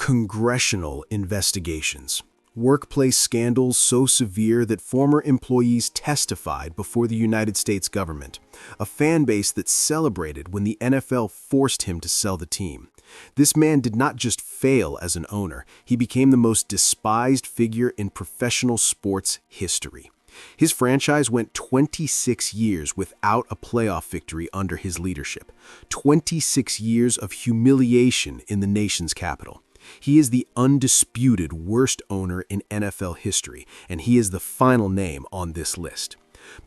Congressional investigations. Workplace scandals so severe that former employees testified before the United States government. A fan base that celebrated when the NFL forced him to sell the team. This man did not just fail as an owner, he became the most despised figure in professional sports history. His franchise went 26 years without a playoff victory under his leadership. 26 years of humiliation in the nation's capital. He is the undisputed worst owner in NFL history, and he is the final name on this list.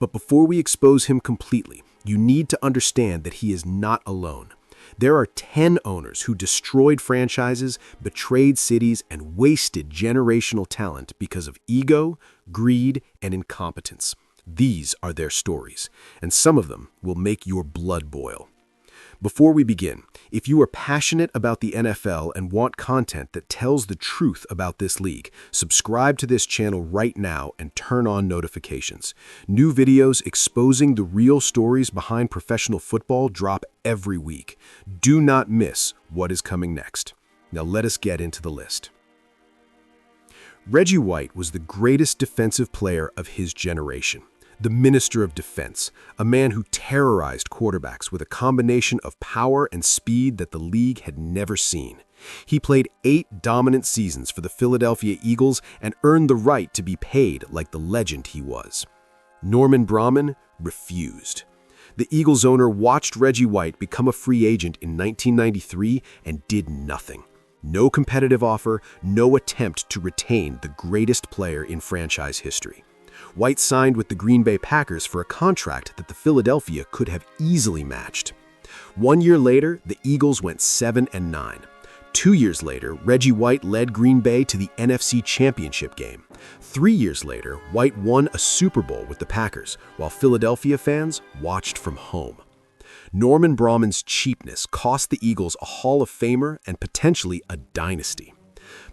But before we expose him completely, you need to understand that he is not alone. There are 10 owners who destroyed franchises, betrayed cities, and wasted generational talent because of ego, greed, and incompetence. These are their stories, and some of them will make your blood boil. Before we begin, if you are passionate about the NFL and want content that tells the truth about this league, subscribe to this channel right now and turn on notifications. New videos exposing the real stories behind professional football drop every week. Do not miss what is coming next. Now let us get into the list. Reggie White was the greatest defensive player of his generation. The Minister of Defense, a man who terrorized quarterbacks with a combination of power and speed that the league had never seen. He played 8 dominant seasons for the Philadelphia Eagles and earned the right to be paid like the legend he was. Norman Braman refused. The Eagles owner watched Reggie White become a free agent in 1993 and did nothing. No competitive offer, no attempt to retain the greatest player in franchise history. White signed with the Green Bay Packers for a contract that the Philadelphia could have easily matched. 1 year later, the Eagles went 7-9. 2 years later, Reggie White led Green Bay to the NFC Championship game. 3 years later, White won a Super Bowl with the Packers, while Philadelphia fans watched from home. Norman Braman's cheapness cost the Eagles a Hall of Famer and potentially a dynasty.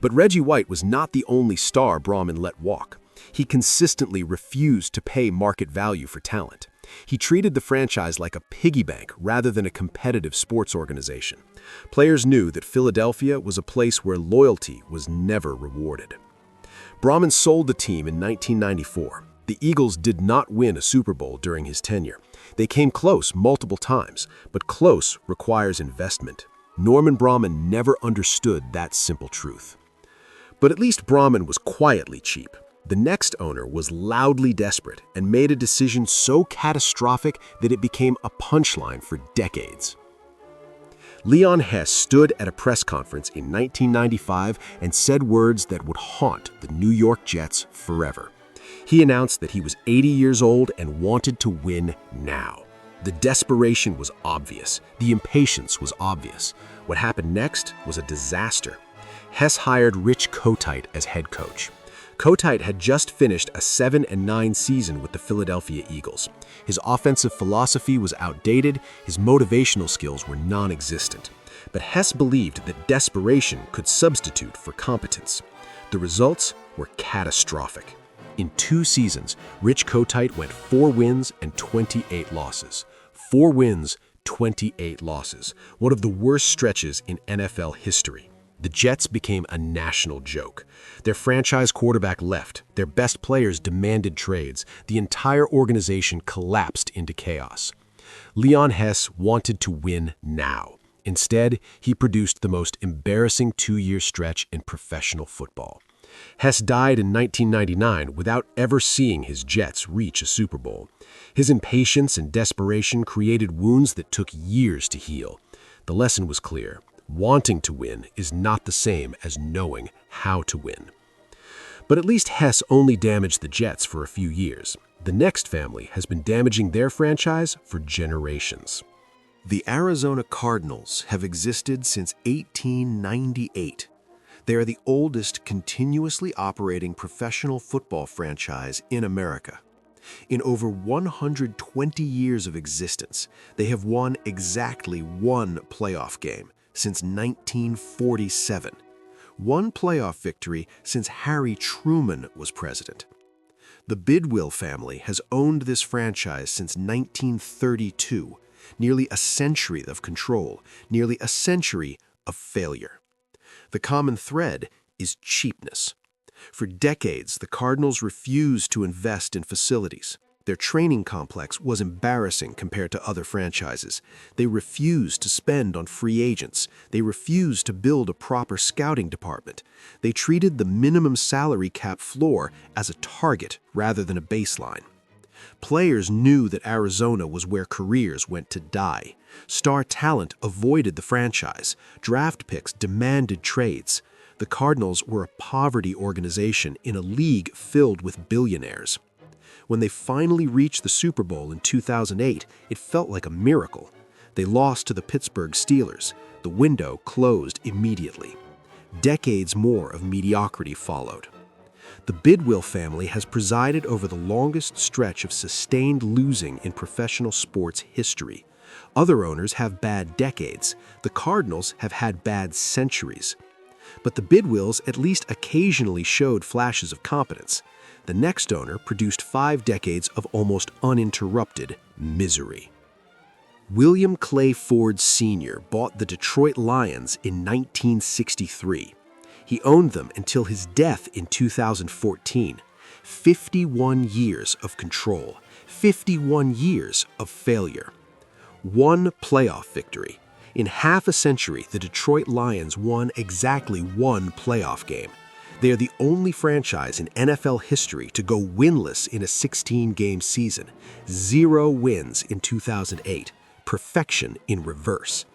But Reggie White was not the only star Braman let walk. He consistently refused to pay market value for talent. He treated the franchise like a piggy bank rather than a competitive sports organization. Players knew that Philadelphia was a place where loyalty was never rewarded. Braman sold the team in 1994. The Eagles did not win a Super Bowl during his tenure. They came close multiple times, but close requires investment. Norman Braman never understood that simple truth. But at least Braman was quietly cheap. The next owner was loudly desperate and made a decision so catastrophic that it became a punchline for decades. Leon Hess stood at a press conference in 1995 and said words that would haunt the New York Jets forever. He announced that he was 80 years old and wanted to win now. The desperation was obvious. The impatience was obvious. What happened next was a disaster. Hess hired Rich Kotite as head coach. Kotite had just finished a 7-9 season with the Philadelphia Eagles. His offensive philosophy was outdated, his motivational skills were non-existent. But Hess believed that desperation could substitute for competence. The results were catastrophic. In 2 seasons, Rich Kotite went 4 wins and 28 losses. 4 wins, 28 losses. One of the worst stretches in NFL history. The Jets became a national joke. Their franchise quarterback left. Their best players demanded trades. The entire organization collapsed into chaos. Leon Hess wanted to win now. Instead, he produced the most embarrassing 2-year stretch in professional football. Hess died in 1999 without ever seeing his Jets reach a Super Bowl. His impatience and desperation created wounds that took years to heal. The lesson was clear. Wanting to win is not the same as knowing how to win. But at least Hess only damaged the Jets for a few years. The next family has been damaging their franchise for generations. The Arizona Cardinals have existed since 1898. They are the oldest continuously operating professional football franchise in America. In over 120 years of existence, they have won exactly 1 playoff game since 1947. 1 playoff victory since Harry Truman was president. The Bidwill family has owned this franchise since 1932, nearly a century of control, nearly a century of failure. The common thread is cheapness. For decades, the Cardinals refused to invest in facilities. Their training complex was embarrassing compared to other franchises. They refused to spend on free agents. They refused to build a proper scouting department. They treated the minimum salary cap floor as a target rather than a baseline. Players knew that Arizona was where careers went to die. Star talent avoided the franchise. Draft picks demanded trades. The Cardinals were a poverty organization in a league filled with billionaires. When they finally reached the Super Bowl in 2008, it felt like a miracle. They lost to the Pittsburgh Steelers. The window closed immediately. Decades more of mediocrity followed. The Bidwill family has presided over the longest stretch of sustained losing in professional sports history. Other owners have bad decades. The Cardinals have had bad centuries. But the Bidwills at least occasionally showed flashes of competence. The next owner produced 5 decades of almost uninterrupted misery. William Clay Ford Sr. bought the Detroit Lions in 1963. He owned them until his death in 2014. 51 years of control, 51 years of failure. One playoff victory. In half a century, the Detroit Lions won exactly one playoff game. They are the only franchise in NFL history to go winless in a 16-game season. 0 wins in 2008. Perfection in reverse.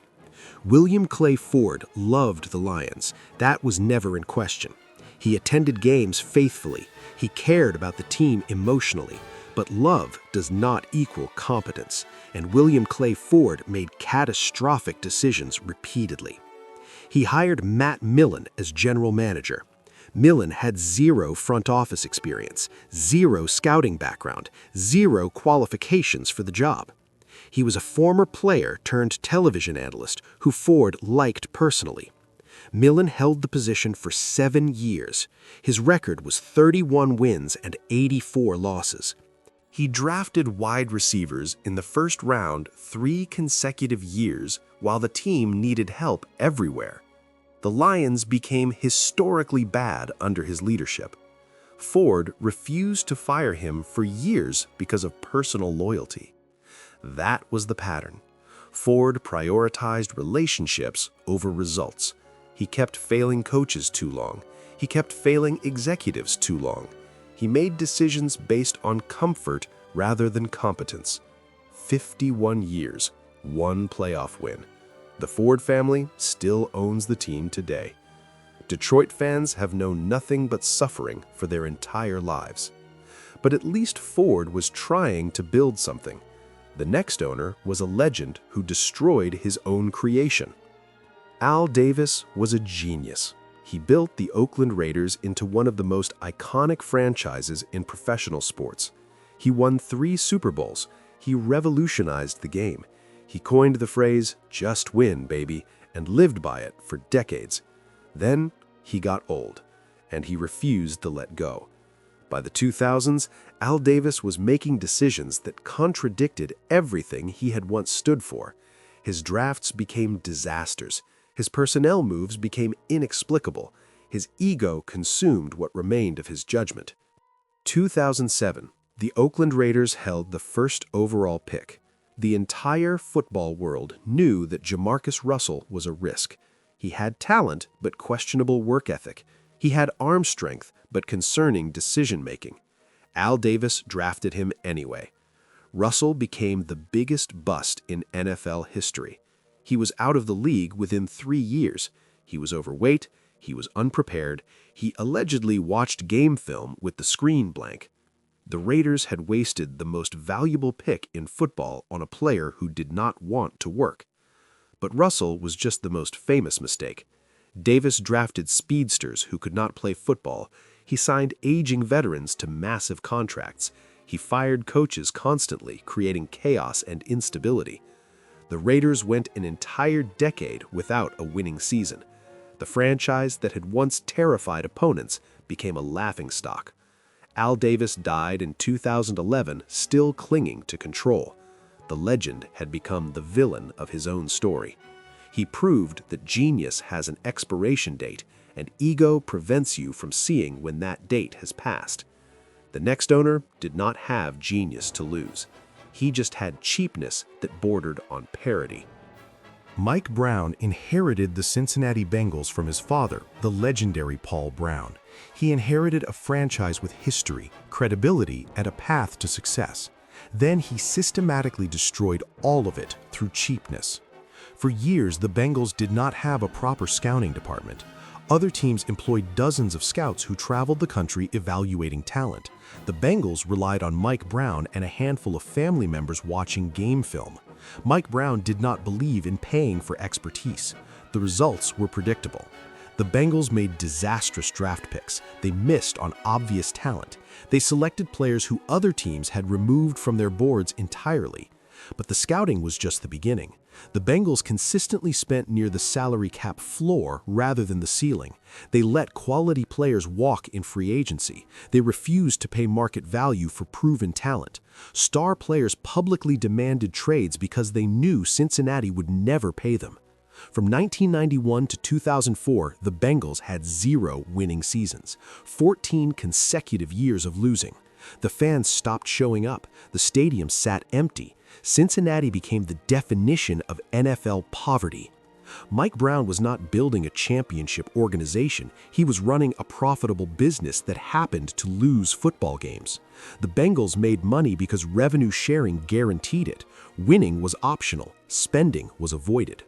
William Clay Ford loved the Lions. That was never in question. He attended games faithfully. He cared about the team emotionally. But love does not equal competence, and William Clay Ford made catastrophic decisions repeatedly. He hired Matt Millen as general manager. Millen had 0 front office experience, 0 scouting background, 0 qualifications for the job. He was a former player turned television analyst who Ford liked personally. Millen held the position for 7 years. His record was 31 wins and 84 losses. He drafted wide receivers in the first round 3 consecutive years while the team needed help everywhere. The Lions became historically bad under his leadership. Ford refused to fire him for years because of personal loyalty. That was the pattern. Ford prioritized relationships over results. He kept failing coaches too long. He kept failing executives too long. He made decisions based on comfort rather than competence. 51 years, 1 playoff win. The Ford family still owns the team today. Detroit fans have known nothing but suffering for their entire lives. But at least Ford was trying to build something. The next owner was a legend who destroyed his own creation. Al Davis was a genius. He built the Oakland Raiders into one of the most iconic franchises in professional sports. He won 3 Super Bowls. He revolutionized the game. He coined the phrase, "Just win, baby," and lived by it for decades. Then he got old, and he refused to let go. By the 2000s, Al Davis was making decisions that contradicted everything he had once stood for. His drafts became disasters. His personnel moves became inexplicable. His ego consumed what remained of his judgment. 2007, the Oakland Raiders held the first overall pick. The entire football world knew that Jamarcus Russell was a risk. He had talent, but questionable work ethic. He had arm strength, but concerning decision-making. Al Davis drafted him anyway. Russell became the biggest bust in NFL history. He was out of the league within 3 years. He was overweight. He was unprepared. He allegedly watched game film with the screen blank. The Raiders had wasted the most valuable pick in football on a player who did not want to work. But Russell was just the most famous mistake. Davis drafted speedsters who could not play football. He signed aging veterans to massive contracts. He fired coaches constantly, creating chaos and instability. The Raiders went an entire decade without a winning season. The franchise that had once terrified opponents became a laughingstock. Al Davis died in 2011, still clinging to control. The legend had become the villain of his own story. He proved that genius has an expiration date, and ego prevents you from seeing when that date has passed. The next owner did not have genius to lose. He just had cheapness that bordered on parody. Mike Brown inherited the Cincinnati Bengals from his father, the legendary Paul Brown. He inherited a franchise with history, credibility, and a path to success. Then he systematically destroyed all of it through cheapness. For years, the Bengals did not have a proper scouting department. Other teams employed dozens of scouts who traveled the country evaluating talent. The Bengals relied on Mike Brown and a handful of family members watching game film. Mike Brown did not believe in paying for expertise. The results were predictable. The Bengals made disastrous draft picks. They missed on obvious talent. They selected players who other teams had removed from their boards entirely. But the scouting was just the beginning. The Bengals consistently spent near the salary cap floor rather than the ceiling. They let quality players walk in free agency. They refused to pay market value for proven talent. Star players publicly demanded trades because they knew Cincinnati would never pay them. From 1991 to 2004, the Bengals had 0 winning seasons, 14 consecutive years of losing. The fans stopped showing up. The stadium sat empty. Cincinnati became the definition of NFL poverty. Mike Brown was not building a championship organization. He was running a profitable business that happened to lose football games. The Bengals made money because revenue sharing guaranteed it. Winning was optional. Spending was avoided.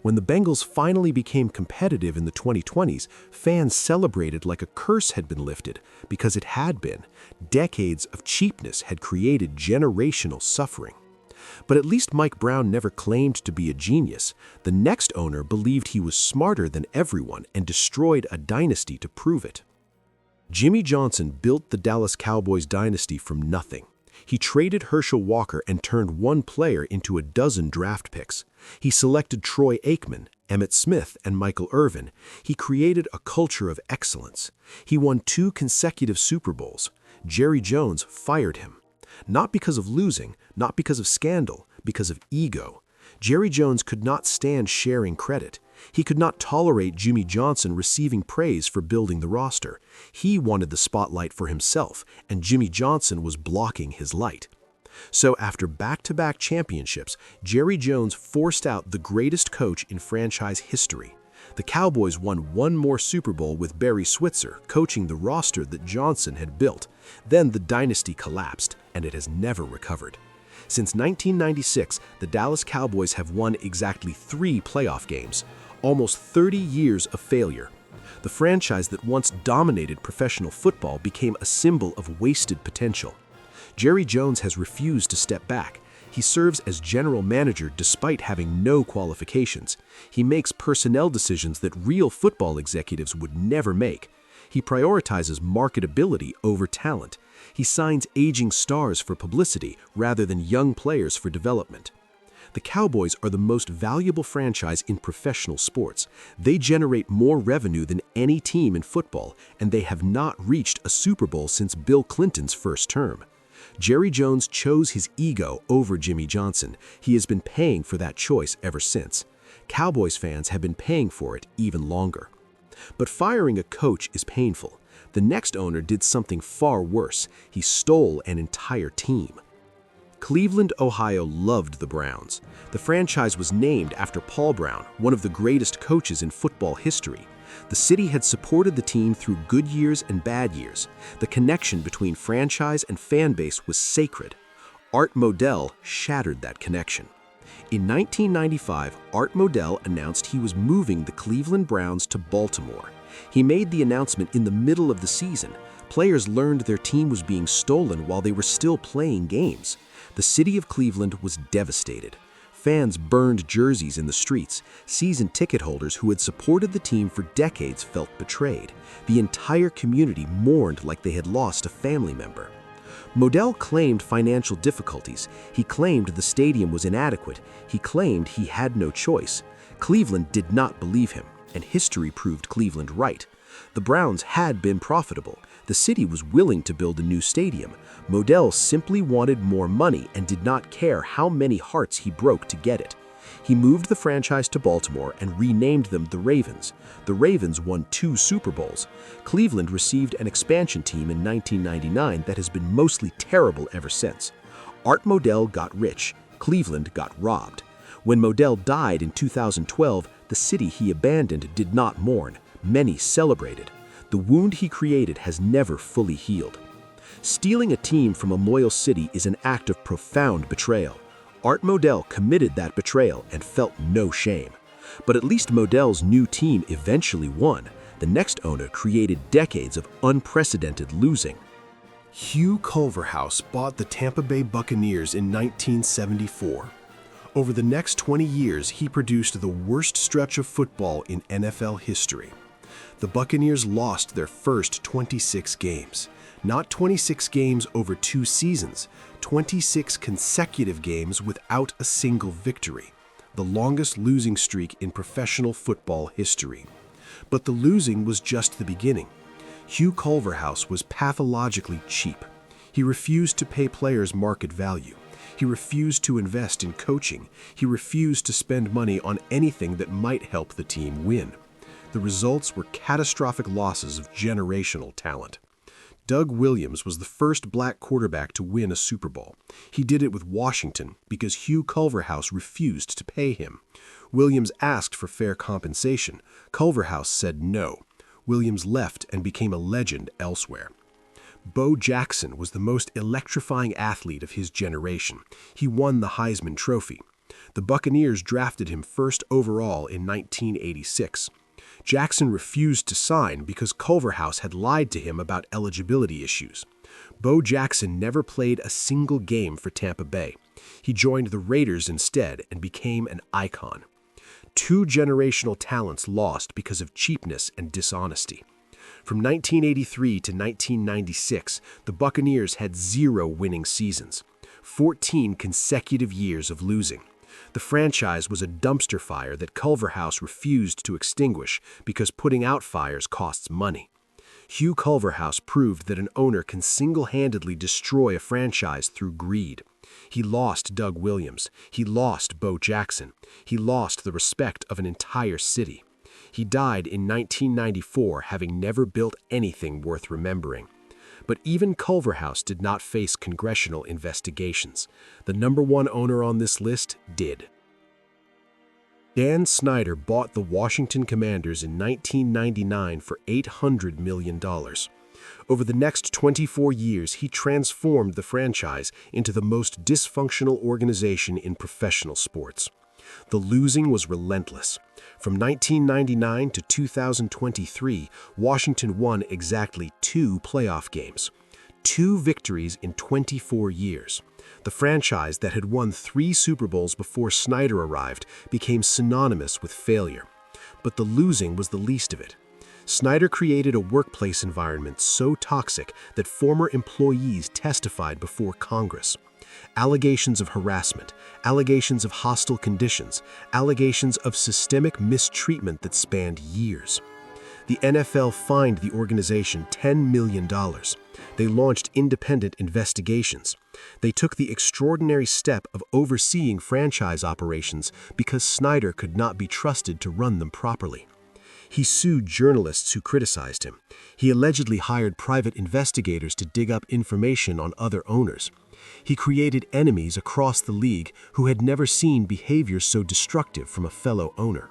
When the Bengals finally became competitive in the 2020s, fans celebrated like a curse had been lifted, because it had been. Decades of cheapness had created generational suffering. But at least Mike Brown never claimed to be a genius. The next owner believed he was smarter than everyone and destroyed a dynasty to prove it. Jimmy Johnson built the Dallas Cowboys dynasty from nothing. He traded Herschel Walker and turned one player into a dozen draft picks. He selected Troy Aikman, Emmitt Smith, and Michael Irvin. He created a culture of excellence. He won 2 consecutive Super Bowls. Jerry Jones fired him. Not because of losing, not because of scandal, because of ego. Jerry Jones could not stand sharing credit. He could not tolerate Jimmy Johnson receiving praise for building the roster. He wanted the spotlight for himself, and Jimmy Johnson was blocking his light. So after back-to-back championships, Jerry Jones forced out the greatest coach in franchise history. The Cowboys won 1 more Super Bowl with Barry Switzer coaching the roster that Johnson had built. Then the dynasty collapsed, and it has never recovered. Since 1996, the Dallas Cowboys have won exactly 3 playoff games, almost 30 years of failure. The franchise that once dominated professional football became a symbol of wasted potential. Jerry Jones has refused to step back. He serves as general manager despite having no qualifications. He makes personnel decisions that real football executives would never make. He prioritizes marketability over talent. He signs aging stars for publicity rather than young players for development. The Cowboys are the most valuable franchise in professional sports. They generate more revenue than any team in football, and they have not reached a Super Bowl since Bill Clinton's first term. Jerry Jones chose his ego over Jimmy Johnson. He has been paying for that choice ever since. Cowboys fans have been paying for it even longer. But firing a coach is painful. The next owner did something far worse. He stole an entire team. Cleveland, Ohio loved the Browns. The franchise was named after Paul Brown, one of the greatest coaches in football history. The city had supported the team through good years and bad years. The connection between franchise and fan base was sacred. Art Modell shattered that connection. In 1995, Art Modell announced he was moving the Cleveland Browns to Baltimore. He made the announcement in the middle of the season. Players learned their team was being stolen while they were still playing games. The city of Cleveland was devastated. Fans burned jerseys in the streets. Season ticket holders who had supported the team for decades felt betrayed. The entire community mourned like they had lost a family member. Modell claimed financial difficulties. He claimed the stadium was inadequate. He claimed he had no choice. Cleveland did not believe him, and history proved Cleveland right. The Browns had been profitable. The city was willing to build a new stadium. Modell simply wanted more money and did not care how many hearts he broke to get it. He moved the franchise to Baltimore and renamed them the Ravens. The Ravens won 2 Super Bowls. Cleveland received an expansion team in 1999 that has been mostly terrible ever since. Art Modell got rich. Cleveland got robbed. When Modell died in 2012, the city he abandoned did not mourn. Many celebrated. The wound he created has never fully healed. Stealing a team from a loyal city is an act of profound betrayal. Art Modell committed that betrayal and felt no shame. But at least Modell's new team eventually won. The next owner created decades of unprecedented losing. Hugh Culverhouse bought the Tampa Bay Buccaneers in 1974. Over the next 20 years, he produced the worst stretch of football in NFL history. The Buccaneers lost their first 26 games. Not 26 games over 2 seasons, 26 consecutive games without a single victory, the longest losing streak in professional football history. But the losing was just the beginning. Hugh Culverhouse was pathologically cheap. He refused to pay players market value. He refused to invest in coaching. He refused to spend money on anything that might help the team win. The results were catastrophic losses of generational talent. Doug Williams was the first black quarterback to win a Super Bowl. He did it with Washington because Hugh Culverhouse refused to pay him. Williams asked for fair compensation. Culverhouse said no. Williams left and became a legend elsewhere. Bo Jackson was the most electrifying athlete of his generation. He won the Heisman Trophy. The Buccaneers drafted him first overall in 1986. Jackson refused to sign because Culverhouse had lied to him about eligibility issues. Bo Jackson never played a single game for Tampa Bay. He joined the Raiders instead and became an icon. 2 generational talents lost because of cheapness and dishonesty. From 1983 to 1996, the Buccaneers had 0 winning seasons, 14 consecutive years of losing. The franchise was a dumpster fire that Culverhouse refused to extinguish because putting out fires costs money. Hugh Culverhouse proved that an owner can single-handedly destroy a franchise through greed. He lost Doug Williams. He lost Bo Jackson. He lost the respect of an entire city. He died in 1994, having never built anything worth remembering. But even Culverhouse did not face congressional investigations. The #1 owner on this list did. Dan Snyder bought the Washington Commanders in 1999 for $800 million. Over the next 24 years, he transformed the franchise into the most dysfunctional organization in professional sports. The losing was relentless. From 1999 to 2023, Washington won exactly 2 playoff games. 2 victories in 24 years. The franchise that had won 3 Super Bowls before Snyder arrived became synonymous with failure. But the losing was the least of it. Snyder created a workplace environment so toxic that former employees testified before Congress. Allegations of harassment, allegations of hostile conditions, allegations of systemic mistreatment that spanned years. The NFL fined the organization $10 million. They launched independent investigations. They took the extraordinary step of overseeing franchise operations because Snyder could not be trusted to run them properly. He sued journalists who criticized him. He allegedly hired private investigators to dig up information on other owners. He created enemies across the league who had never seen behavior so destructive from a fellow owner.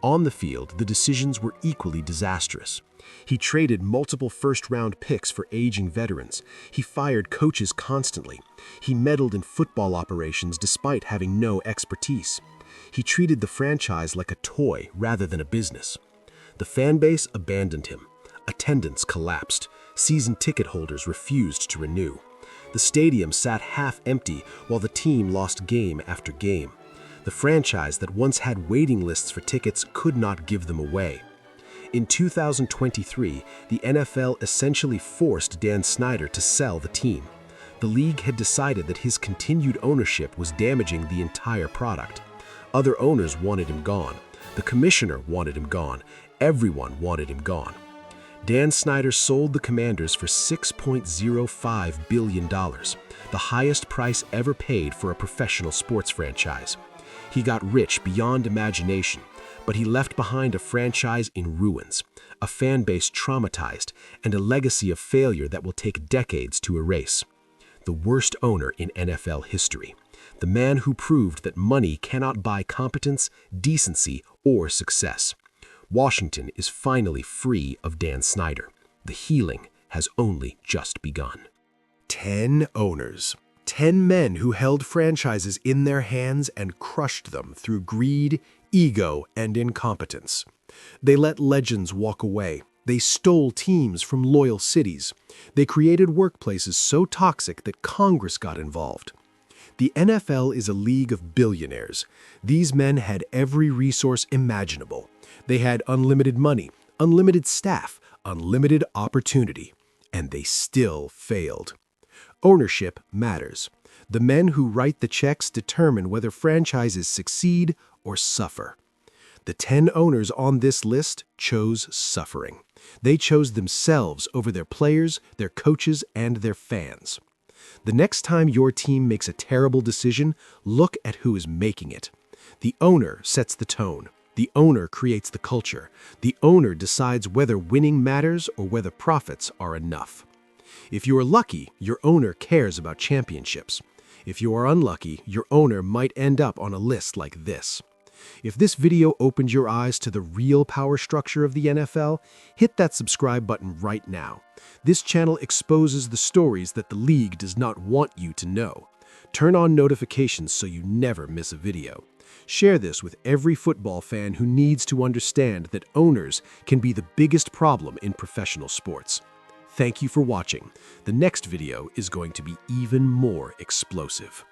On the field, the decisions were equally disastrous. He traded multiple first-round picks for aging veterans. He fired coaches constantly. He meddled in football operations despite having no expertise. He treated the franchise like a toy rather than a business. The fan base abandoned him. Attendance collapsed. Season ticket holders refused to renew. The stadium sat half empty while the team lost game after game. The franchise that once had waiting lists for tickets could not give them away. In 2023, the NFL essentially forced Dan Snyder to sell the team. The league had decided that his continued ownership was damaging the entire product. Other owners wanted him gone. The commissioner wanted him gone. Everyone wanted him gone. Dan Snyder sold the Commanders for $6.05 billion, the highest price ever paid for a professional sports franchise. He got rich beyond imagination, but he left behind a franchise in ruins, a fan base traumatized, and a legacy of failure that will take decades to erase. The worst owner in NFL history. The man who proved that money cannot buy competence, decency, or success. Washington is finally free of Dan Snyder. The healing has only just begun. 10 owners. 10 men who held franchises in their hands and crushed them through greed, ego, and incompetence. They let legends walk away. They stole teams from loyal cities. They created workplaces so toxic that Congress got involved. The NFL is a league of billionaires. These men had every resource imaginable. They had unlimited money, unlimited staff, unlimited opportunity, and they still failed. Ownership matters. The men who write the checks determine whether franchises succeed or suffer. The 10 owners on this list chose suffering. They chose themselves over their players, their coaches, and their fans. The next time your team makes a terrible decision, look at who is making it. The owner sets the tone. The owner creates the culture. The owner decides whether winning matters or whether profits are enough. If you are lucky, your owner cares about championships. If you are unlucky, your owner might end up on a list like this. If this video opened your eyes to the real power structure of the NFL, hit that subscribe button right now. This channel exposes the stories that the league does not want you to know. Turn on notifications so you never miss a video. Share this with every football fan who needs to understand that owners can be the biggest problem in professional sports. Thank you for watching. The next video is going to be even more explosive.